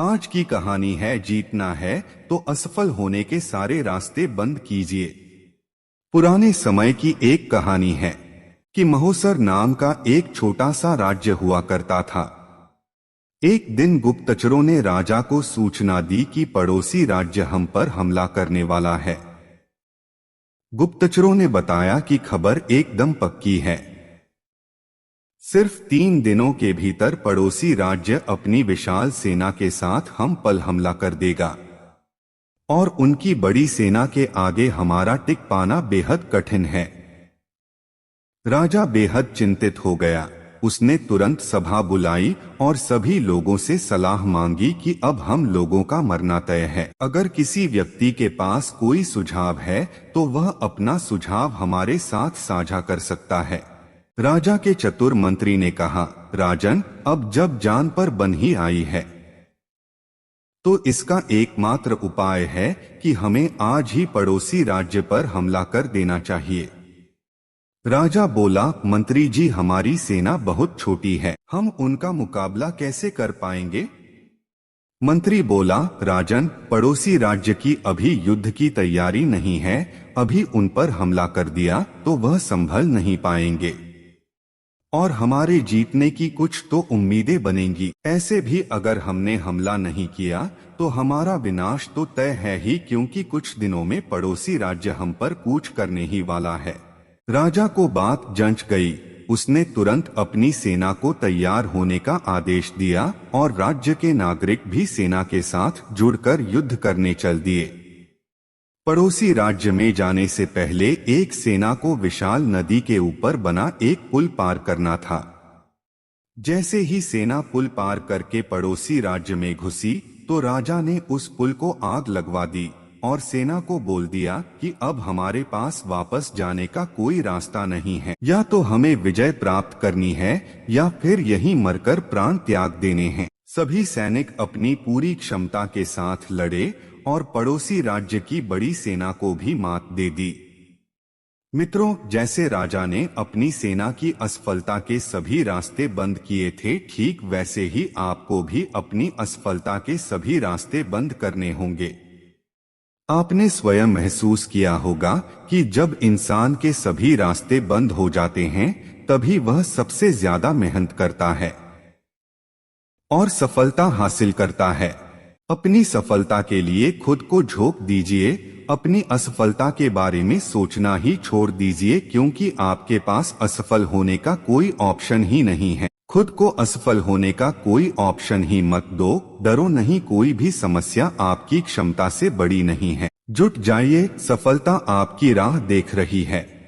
आज की कहानी है, जीतना है तो असफल होने के सारे रास्ते बंद कीजिए। पुराने समय की एक कहानी है कि महोसर नाम का एक छोटा सा राज्य हुआ करता था। एक दिन गुप्तचरों ने राजा को सूचना दी कि पड़ोसी राज्य हम पर हमला करने वाला है। गुप्तचरों ने बताया कि खबर एकदम पक्की है। सिर्फ 3 दिनों के भीतर पड़ोसी राज्य अपनी विशाल सेना के साथ हम पर हमला कर देगा और उनकी बड़ी सेना के आगे हमारा टिक पाना बेहद कठिन है। राजा बेहद चिंतित हो गया। उसने तुरंत सभा बुलाई और सभी लोगों से सलाह मांगी कि अब हम लोगों का मरना तय है। अगर किसी व्यक्ति के पास कोई सुझाव है तो वह अपना सुझाव हमारे साथ साझा कर सकता है। राजा के चतुर मंत्री ने कहा, राजन, अब जब जान पर बन ही आई है तो इसका एकमात्र उपाय है कि हमें आज ही पड़ोसी राज्य पर हमला कर देना चाहिए। राजा बोला, मंत्री जी, हमारी सेना बहुत छोटी है, हम उनका मुकाबला कैसे कर पाएंगे? मंत्री बोला, राजन, पड़ोसी राज्य की अभी युद्ध की तैयारी नहीं है, अभी उन पर हमला कर दिया तो वह संभल नहीं पाएंगे और हमारे जीतने की कुछ तो उम्मीदें बनेंगी। ऐसे भी अगर हमने हमला नहीं किया तो हमारा विनाश तो तय है ही, क्योंकि कुछ दिनों में पड़ोसी राज्य हम पर कूच करने ही वाला है। राजा को बात जंच गई। उसने तुरंत अपनी सेना को तैयार होने का आदेश दिया और राज्य के नागरिक भी सेना के साथ जुड़कर युद्ध करने चल दिए। पड़ोसी राज्य में जाने से पहले एक सेना को विशाल नदी के ऊपर बना एक पुल पार करना था। जैसे ही सेना पुल पार करके पड़ोसी राज्य में घुसी तो राजा ने उस पुल को आग लगवा दी और सेना को बोल दिया कि अब हमारे पास वापस जाने का कोई रास्ता नहीं है। या तो हमें विजय प्राप्त करनी है या फिर यहीं मरकर प्राण त्याग देने हैं। सभी सैनिक अपनी पूरी क्षमता के साथ लड़े और पड़ोसी राज्य की बड़ी सेना को भी मात दे दी। मित्रों, जैसे राजा ने अपनी सेना की असफलता के सभी रास्ते बंद किए थे, ठीक वैसे ही आपको भी अपनी असफलता के सभी रास्ते बंद करने होंगे। आपने स्वयं महसूस किया होगा कि जब इंसान के सभी रास्ते बंद हो जाते हैं तभी वह सबसे ज्यादा मेहनत करता है और सफलता हासिल करता है। अपनी सफलता के लिए खुद को झोंक दीजिए, अपनी असफलता के बारे में सोचना ही छोड़ दीजिए, क्योंकि आपके पास असफल होने का कोई ऑप्शन ही नहीं है। खुद को असफल होने का कोई ऑप्शन ही मत दो। डरो नहीं, कोई भी समस्या आपकी क्षमता से बड़ी नहीं है। जुट जाइए, सफलता आपकी राह देख रही है।